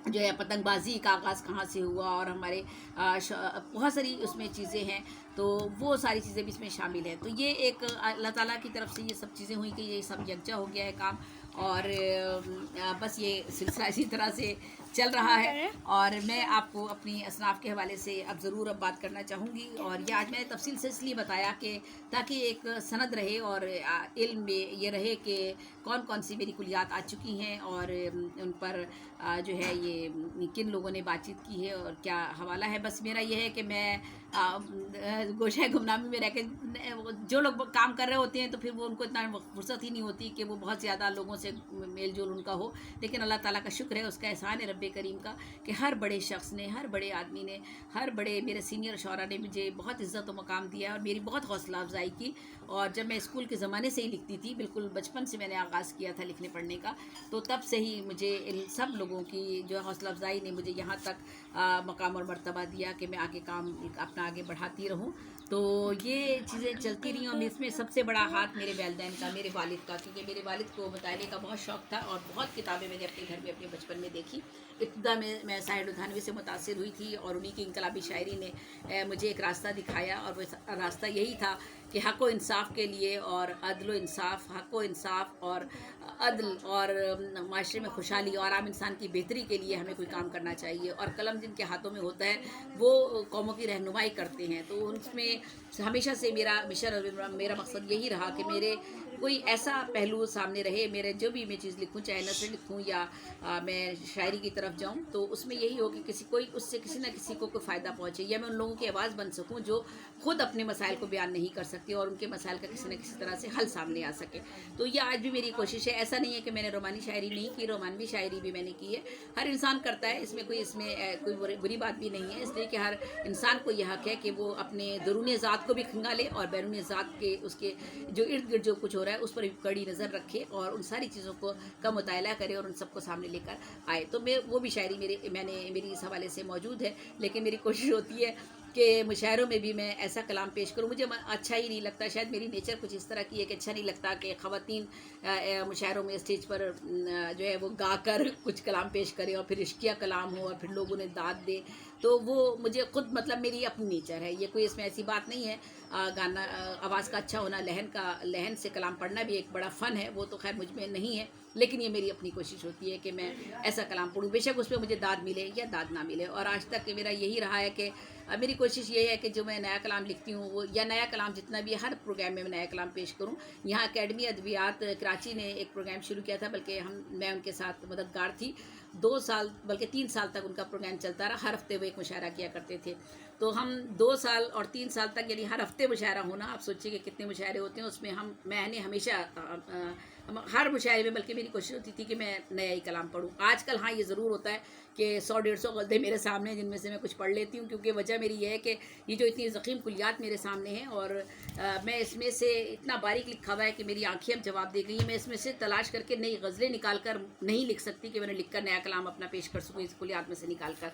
جو ہے پتنگبازی کا آغاز کہاں سے ہوا، اور ہمارے بہت ساری اس میں چیزیں ہیں، تو وہ ساری چیزیں بھی اس میں شامل ہیں۔ تو یہ ایک اللہ تعالیٰ کی طرف سے یہ سب چیزیں ہوئیں کہ یہ سب یکجا ہو گیا ہے کام، اور بس یہ سلسلہ اسی طرح سے چل رہا ہے۔ اور میں آپ کو اپنی اصناف کے حوالے سے اب ضرور بات کرنا چاہوں گی، اور یہ آج میں نے تفصیل سے اس لیے بتایا کہ تاکہ ایک سند رہے اور علم میں یہ رہے کہ کون کون سی میری کلیات آ چکی ہیں، اور ان پر جو ہے یہ کن لوگوں نے بات چیت کی ہے اور کیا حوالہ ہے۔ بس میرا یہ ہے کہ میں گوشہ گمنامی میں رہ کے، جو لوگ کام کر رہے ہوتے ہیں تو پھر وہ ان کو اتنا فرصت ہی نہیں ہوتی کہ وہ بہت زیادہ لوگوں سے میل جول ان کا ہو، لیکن اللہ تعالیٰ کا شکر ہے، اس کا احسان ہے رب کریم کا کہ ہر بڑے شخص نے، ہر بڑے آدمی نے، ہر بڑے میرے سینئر شعراء نے مجھے بہت عزت و مقام دیا اور میری بہت حوصلہ افزائی کی۔ اور جب میں اسکول کے زمانے سے ہی لکھتی تھی، بالکل بچپن سے میں نے آغاز کیا تھا لکھنے پڑھنے کا، تو تب سے ہی مجھے ان سب لوگوں کی جو حوصلہ افزائی نے مجھے یہاں تک مقام اور مرتبہ دیا کہ میں آگے کام اپنا آگے بڑھاتی رہوں۔ تو یہ چیزیں چلتی رہیں، اور اس میں سب سے بڑا ہاتھ میرے والدین کا، میرے والد کا، کیونکہ میرے والد کو مطالعے کا بہت شوق تھا، اور بہت کتابیں میں نے اپنے گھر میں اپنے بچپن میں دیکھی۔ ابتدا میں ساحر لدھیانوی سے متاثر ہوئی تھی، اور انہی کی انقلابی شاعری نے مجھے ایک راستہ دکھایا، اور وہ راستہ یہی تھا کہ حق و انصاف کے لیے، اور عدل و انصاف، حق و انصاف اور عدل، اور معاشرے میں خوشحالی اور عام انسان کی بہتری کے لیے ہمیں کوئی کام کرنا چاہیے، اور قلم جن کے ہاتھوں میں ہوتا ہے وہ قوموں کی رہنمائی کرتے ہیں۔ تو اس میں ہمیشہ سے میرا مشن اور میرا مقصد یہی رہا کہ میرے کوئی ایسا پہلو سامنے رہے، میرے جو بھی میں چیز لکھوں، چاہے نثر لکھوں یا میں شاعری کی طرف جاؤں، تو اس میں یہی ہو کہ اس سے کسی نہ کسی کو کوئی فائدہ پہنچے، یا میں ان لوگوں کی آواز بن سکوں جو خود اپنے مسائل کو بیان نہیں کر سکتے، اور ان کے مسائل کا کسی نہ کسی طرح سے حل سامنے آ سکے۔ تو یہ آج بھی میری کوشش ہے۔ ایسا نہیں ہے کہ میں نے رومانی شاعری نہیں کی، رومانوی شاعری بھی میں نے کی ہے، ہر انسان کرتا ہے، اس میں کوئی بری بات بھی نہیں ہے، اس لیے کہ ہر انسان کو یہ حق ہے کہ وہ اپنے درون ذات کو بھی کھنگالے، اور بیرون ذات کے اس کے جو ارد گرد جو کچھ ہو رہا ہے اس پر بھی کڑی نظر رکھے، اور ان ساری چیزوں کا مطالعہ کرے اور ان سب کو سامنے لے کر آئے۔ تو وہ بھی شاعری میری اس حوالے سے موجود ہے، لیکن میری کوشش ہوتی ہے کہ مشاعروں میں بھی میں ایسا کلام پیش کروں۔ مجھے اچھا ہی نہیں لگتا، شاید میری نیچر کچھ اس طرح کی ہے کہ اچھا نہیں لگتا کہ خواتین مشاعروں میں اسٹیج پر جو ہے وہ گا کر کچھ کلام پیش کرے، اور پھر عشقیہ کلام ہو اور پھر لوگ انہیں داد دے، تو وہ مجھے خود مطلب میری اپنی نیچر ہے، یہ کوئی اس میں ایسی بات نہیں ہے۔ گانا، آواز کا اچھا ہونا، لہن سے کلام پڑھنا بھی ایک بڑا فن ہے، وہ تو خیر مجھ میں نہیں ہے، لیکن یہ میری اپنی کوشش ہوتی ہے کہ میں ایسا کلام پڑھوں، بے شک اس پہ مجھے داد ملے یا داد نہ ملے۔ اور آج تک میرا یہی رہا ہے کہ میری کوشش یہ ہے کہ جو میں نیا کلام لکھتی ہوں وہ، یا نیا کلام جتنا بھی ہے، ہر پروگرام میں نیا کلام پیش کروں۔ یہاں اکیڈمی ادبیات کراچی نے ایک پروگرام شروع کیا تھا، بلکہ میں ان کے ساتھ مددگار تھی، 2 سال بلکہ 3 سال تک ان کا پروگرام چلتا رہا، ہر ہفتے وہ ایک مشاعرہ کیا کرتے تھے۔ تو ہم 2 سال اور 3 سال تک، یعنی ہر ہفتے مشاعرہ ہونا، آپ سوچیے کہ کتنے مشاعرے ہوتے ہیں، اس میں میں نے ہمیشہ ہر مشاعرے میں، بلکہ میری کوشش ہوتی تھی کہ میں نیا ہی کلام پڑھوں۔ آج کل ہاں یہ ضرور ہوتا ہے کہ 100-150 غزلیں میرے سامنے ہیں، جن میں سے میں کچھ پڑھ لیتی ہوں، کیونکہ وجہ میری یہ ہے کہ یہ جو اتنی ضخیم کلیات میرے سامنے ہیں، اور میں اس میں سے اتنا باریک لکھا ہوا ہے کہ میری آنکھیں اب جواب دے گئی ہیں، میں اس میں سے تلاش کر کے نئی غزلیں نکال کر نہیں لکھ سکتی کہ میں نے لکھ کر نیا کلام اپنا پیش کر سکوں اس کلیات میں سے نکال کر۔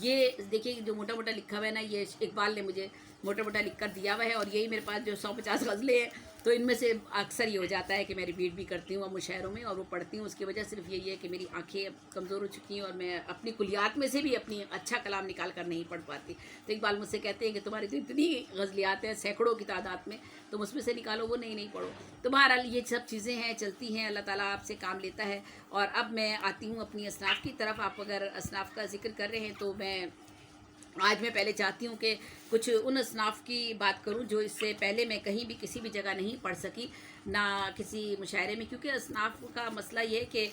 یہ دیکھیے جو موٹا موٹا لکھا ہوا ہے نا، یہ اقبال نے مجھے موٹا موٹا لکھ کر دیا ہوا ہے، اور یہی میرے پاس جو 150 غزلیں ہیں، تو ان میں سے اکثر یہ ہو جاتا ہے کہ میں ریپیٹ بھی کرتی ہوں اب مشاعروں میں، اور وہ پڑھتی ہوں۔ اس کی وجہ صرف یہی ہے کہ میری آنکھیں اب کمزور ہو چکی ہیں، اور میں اپنی کلیات میں سے بھی اپنی اچھا کلام نکال کر نہیں پڑھ پاتی۔ تو اقبال مجھ سے کہتے ہیں کہ تمہاری تو اتنی غزلیات ہیں سینکڑوں کی تعداد میں، تم اس میں سے نکالو، وہ نہیں پڑھو۔ تو بہرحال یہ سب چیزیں ہیں، چلتی ہیں، اللہ تعالیٰ آپ سے کام لیتا ہے۔ اور اب میں آتی ہوں اپنی اصناف کی طرف۔ آپ اگر اصناف کا ذکر کر رہے ہیں تو آج میں پہلے چاہتی ہوں کہ کچھ ان اصناف کی بات کروں جو اس سے پہلے میں کہیں بھی کسی بھی جگہ نہیں پڑھ سکی، نہ کسی مشاعرے میں، کیونکہ اصناف کا مسئلہ یہ ہے کہ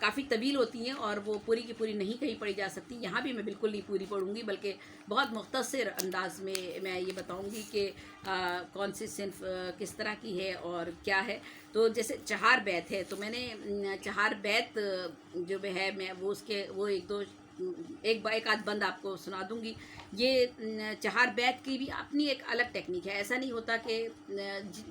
کافی طویل ہوتی ہیں، اور وہ پوری کی پوری نہیں کہیں پڑھی جا سکتی۔ یہاں بھی میں بالکل نہیں پوری پڑھوں گی، بلکہ بہت مختصر انداز میں میں یہ بتاؤں گی کہ کون سی صنف کس طرح کی ہے اور کیا ہے۔ تو جیسے چہار بیت ہے، تو میں نے چہار بیت جو ہے میں وہ ایک آدھ بند آپ کو سنا دوں گی۔ یہ چہار بیت کی بھی اپنی ایک الگ ٹیکنیک ہے، ایسا نہیں ہوتا کہ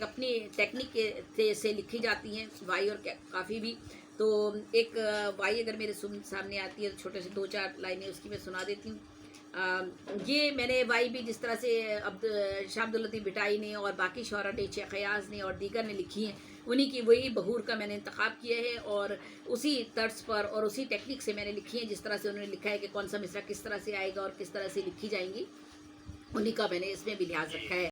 اپنی ٹیکنیک سے لکھی جاتی ہیں وائی اور کافی بھی. تو ایک وائی اگر میرے سامنے آتی ہے تو چھوٹے سے 2-4 لائنیں اس کی میں سنا دیتی ہوں. یہ میں نے وائی بھی جس طرح سے شاہ عبداللطیف بھٹائی نے اور باقی شعراء نے، شیخ ایاز نے اور دیگر نے لکھی ہیں، انہی کی وہی بہور کا میں نے انتخاب کیا ہے اور اسی طرز پر اور اسی ٹیکنیک سے میں نے لکھی ہیں، جس طرح سے انہوں نے لکھا ہے کہ کون سا مصرع کس طرح سے آئے گا اور کس طرح سے لکھی جائیں گی، انہی کا میں نے اس میں بھی لحاظ رکھا ہے.